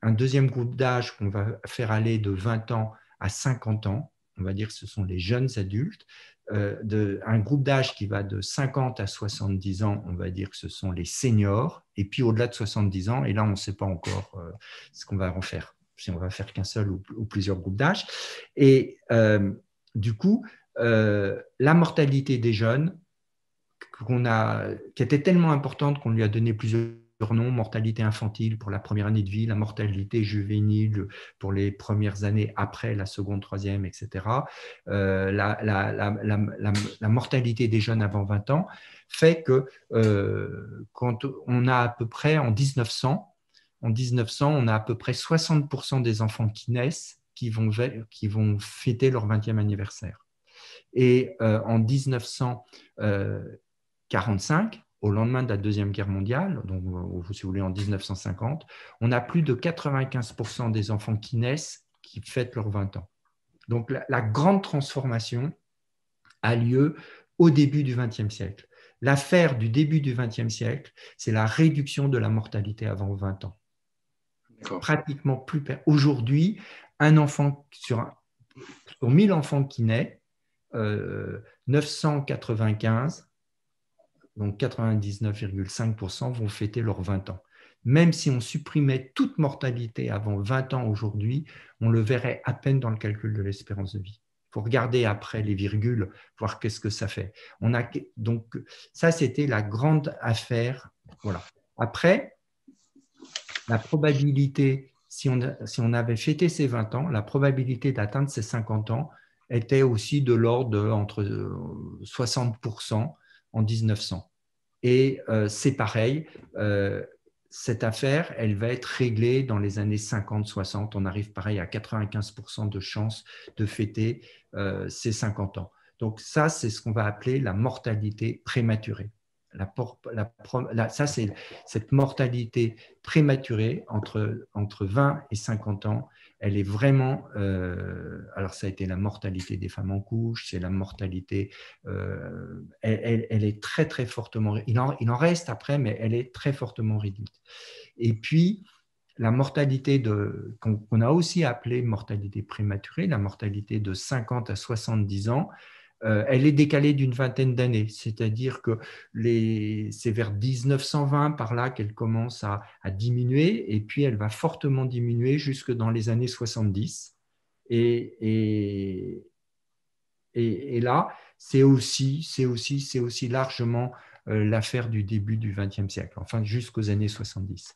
Un deuxième groupe d'âge qu'on va faire aller de 20 ans à 50 ans. On va dire que ce sont les jeunes adultes. Un groupe d'âge qui va de 50 à 70 ans, on va dire que ce sont les seniors. Et puis au-delà de 70 ans, et là, on ne sait pas encore ce qu'on va en faire, si on va faire qu'un seul ou plusieurs groupes d'âge. Et du coup, la mortalité des jeunes, qui était tellement importante qu'on lui a donné plusieurs noms: mortalité infantile pour la première année de vie, la mortalité juvénile pour les premières années après la seconde, troisième, etc. La mortalité des jeunes avant 20 ans fait que quand on a à peu près en 1900, on a à peu près 60% des enfants qui naissent qui vont fêter leur 20e anniversaire. Et en 1945, au lendemain de la Deuxième Guerre mondiale, donc si vous voulez en 1950, on a plus de 95% des enfants qui naissent qui fêtent leurs 20 ans. Donc la grande transformation a lieu au début du XXe siècle. L'affaire du début du XXe siècle, c'est la réduction de la mortalité avant 20 ans. Pratiquement plus. Aujourd'hui, un enfant sur 1000 enfants qui naît, 995, donc 99,5% vont fêter leurs 20 ans. Même si on supprimait toute mortalité avant 20 ans aujourd'hui, on le verrait à peine dans le calcul de l'espérance de vie. Il faut regarder après les virgules, voir qu'est-ce que ça fait. Donc, ça, c'était la grande affaire. Voilà. Après, la probabilité, si on avait fêté ses 20 ans, la probabilité d'atteindre ses 50 ans était aussi de l'ordre de entre 60% en 1900. Et c'est pareil, cette affaire, elle va être réglée dans les années 50-60. On arrive pareil à 95% de chances de fêter ses 50 ans. Donc ça, c'est ce qu'on va appeler la mortalité prématurée. Ça, c'est cette mortalité prématurée entre 20 et 50 ans. Elle est vraiment, alors ça a été la mortalité des femmes en couche, c'est la mortalité, elle est très très fortement, il en reste après, mais elle est très fortement réduite. Et puis, la mortalité qu'on a aussi appelée mortalité prématurée, la mortalité de 50 à 70 ans, elle est décalée d'une vingtaine d'années, c'est-à-dire que c'est vers 1920 par là qu'elle commence à diminuer, et puis elle va fortement diminuer jusque dans les années 70. Et là, c'est aussi largement l'affaire du début du XXe siècle, enfin jusqu'aux années 70.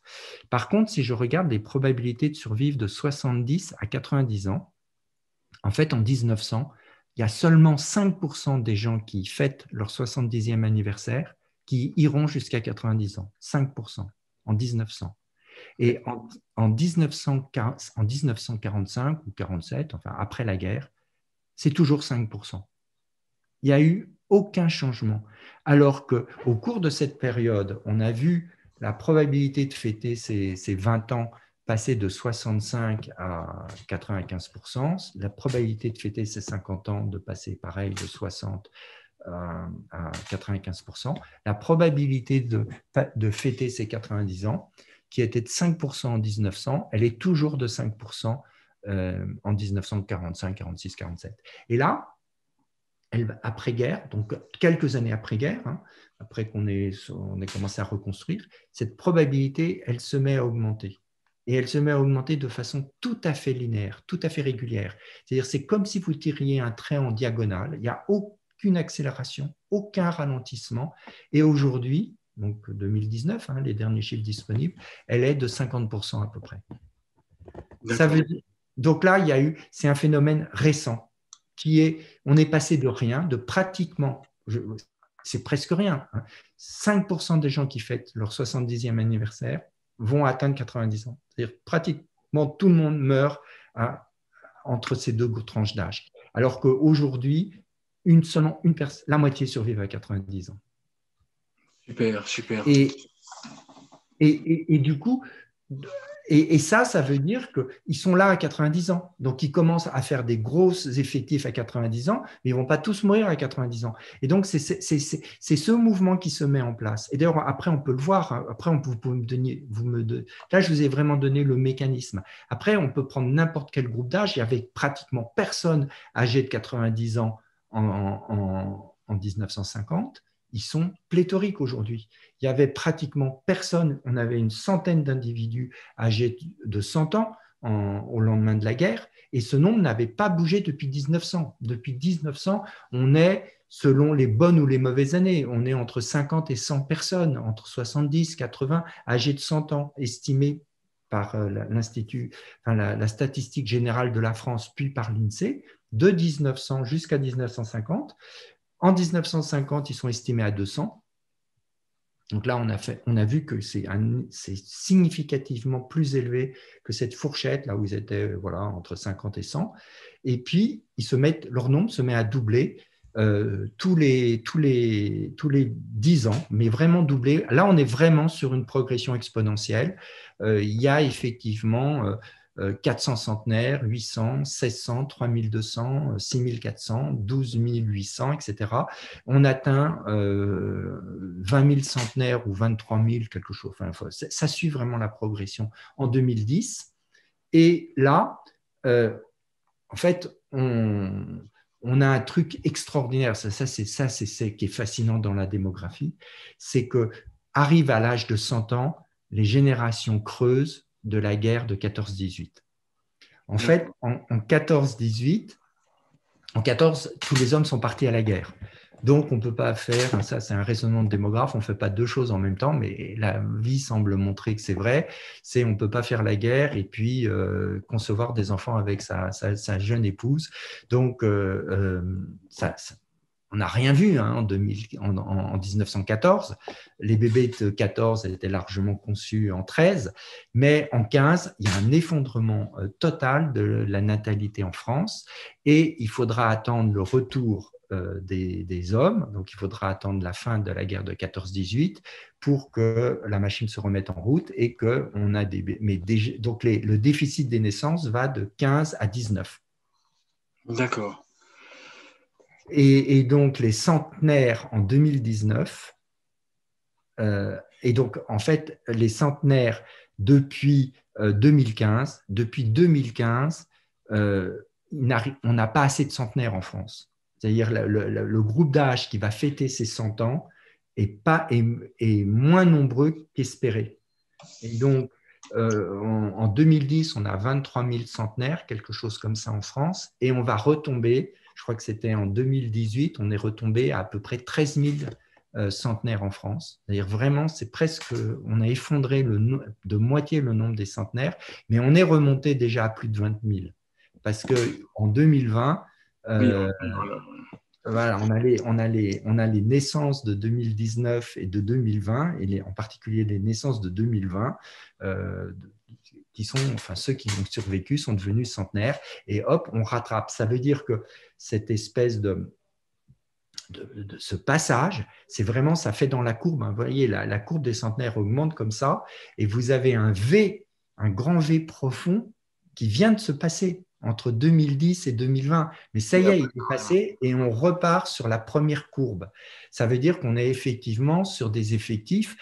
Par contre, si je regarde les probabilités de survivre de 70 à 90 ans, en fait, en 1900, il y a seulement 5% des gens qui fêtent leur 70e anniversaire qui iront jusqu'à 90 ans. 5% en 1900. Et en 1945 ou 47, enfin après la guerre, c'est toujours 5%. Il n'y a eu aucun changement. Alors qu'au cours de cette période, on a vu la probabilité de fêter ces 20 ans passer de 65 à 95%, la probabilité de fêter ses 50 ans de passer pareil de 60 à 95%, la probabilité de fêter ses 90 ans, qui était de 5% en 1900, elle est toujours de 5% en 1945, 46, 47. Et là, après-guerre, donc quelques années après-guerre, après qu'on ait commencé à reconstruire, cette probabilité, elle se met à augmenter. Et elle se met à augmenter de façon tout à fait linéaire, tout à fait régulière. C'est-à-dire, c'est comme si vous tiriez un trait en diagonale, il n'y a aucune accélération, aucun ralentissement. Et aujourd'hui, donc 2019, les derniers chiffres disponibles, elle est de 50% à peu près. Ça veut dire, donc là, c'est un phénomène récent. On est passé de rien, de pratiquement, c'est presque rien, 5% des gens qui fêtent leur 70e anniversaire vont atteindre 90 ans. C'est-à-dire pratiquement tout le monde meurt entre ces deux tranches d'âge. Alors qu'aujourd'hui, la moitié survivent à 90 ans. Super, super. Et, et du coup, ça veut dire qu'ils sont là à 90 ans. Donc, ils commencent à faire des grosses effectifs à 90 ans, mais ils ne vont pas tous mourir à 90 ans. Et donc, c'est ce mouvement qui se met en place. Et d'ailleurs, après, on peut le voir. Hein. Après, vous pouvez me donner, là, je vous ai vraiment donné le mécanisme. Après, on peut prendre n'importe quel groupe d'âge. Il y avait pratiquement personne âgé de 90 ans en 1950. Ils sont pléthoriques aujourd'hui. Il y avait pratiquement personne, on avait une centaine d'individus âgés de 100 ans au lendemain de la guerre, et ce nombre n'avait pas bougé depuis 1900. Depuis 1900, on est, selon les bonnes ou les mauvaises années, on est entre 50 et 100 personnes, entre 70 et 80, âgés de 100 ans, estimés par l'Institut, enfin, la statistique générale de la France, puis par l'INSEE, de 1900 jusqu'à 1950. En 1950, ils sont estimés à 200. Donc là, on a vu que c'est significativement plus élevé que cette fourchette, là où ils étaient voilà, entre 50 et 100. Et puis, leur nombre se met à doubler tous les 10 ans, mais vraiment doubler. Là, on est vraiment sur une progression exponentielle. Il y a effectivement 400 centenaires, 800, 1600, 3200, 6400, 12800, etc. On atteint 20 000 centenaires ou 23 000, quelque chose. Enfin, ça suit vraiment la progression en 2010. Et là, en fait, on a un truc extraordinaire. C'est ce qui est fascinant dans la démographie, c'est que arrive à l'âge de 100 ans, les générations creuses de la guerre de 14-18. En fait, en 14-18, en 14, tous les hommes sont partis à la guerre. Donc, on ne peut pas faire, ça c'est un raisonnement de démographe, on ne fait pas deux choses en même temps, mais la vie semble montrer que c'est vrai, on ne peut pas faire la guerre et puis concevoir des enfants avec sa jeune épouse. Donc, on n'a rien vu hein, en 1914. Les bébés de 14 étaient largement conçus en 13, mais en 15, il y a un effondrement total de la natalité en France et il faudra attendre le retour des hommes, donc il faudra attendre la fin de la guerre de 14-18 pour que la machine se remette en route et qu'on a donc le déficit des naissances va de 15 à 19. D'accord. Et donc, les centenaires en 2019, et donc, en fait, les centenaires depuis 2015, on n'a pas assez de centenaires en France. C'est-à-dire le groupe d'âge qui va fêter ses 100 ans est moins nombreux qu'espéré. Et donc, en 2010, on a 23 000 centenaires, quelque chose comme ça en France, et on va retomber, je crois que c'était en 2018, on est retombé à peu près 13 000 centenaires en France. C'est-à-dire vraiment, c'est presque, on a effondré de moitié le nombre des centenaires, mais on est remonté déjà à plus de 20 000. Parce qu'en 2020, voilà, on a les naissances de 2019 et de 2020, et en particulier les naissances de 2020, qui sont, enfin, ceux qui ont survécu sont devenus centenaires, et hop, on rattrape. Ça veut dire que cette espèce de ce passage, c'est vraiment, ça fait dans la courbe, hein, vous voyez, la courbe des centenaires augmente comme ça, et vous avez un grand V profond qui vient de se passer entre 2010 et 2020. Mais ça y est, il est passé et on repart sur la première courbe. Ça veut dire qu'on est effectivement sur des effectifs,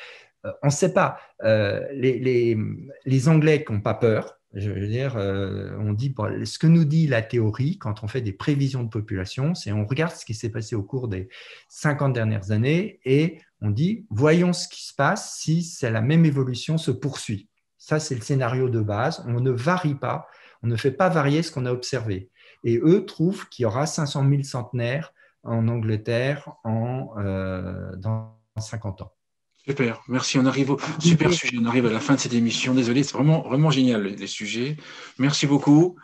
on ne sait pas, les Anglais qui n'ont pas peur, je veux dire, on dit, ce que nous dit la théorie quand on fait des prévisions de population, c'est on regarde ce qui s'est passé au cours des 50 dernières années et on dit, voyons ce qui se passe si la même évolution se poursuit. Ça, c'est le scénario de base. On ne varie pas, on ne fait pas varier ce qu'on a observé. Et eux trouvent qu'il y aura 500 000 centenaires en Angleterre dans 50 ans. Super, merci. On arrive au super sujet. On arrive à la fin de cette émission. Désolé, c'est vraiment, vraiment génial les sujets. Merci beaucoup.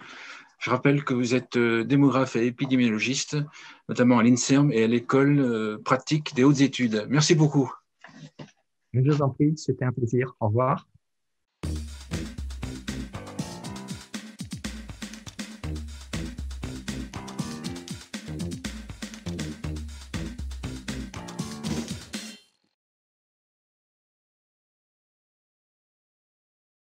Je rappelle que vous êtes démographe et épidémiologiste, notamment à l'INSERM et à l'école pratique des hautes études. Merci beaucoup. Je vous en prie, c'était un plaisir. Au revoir.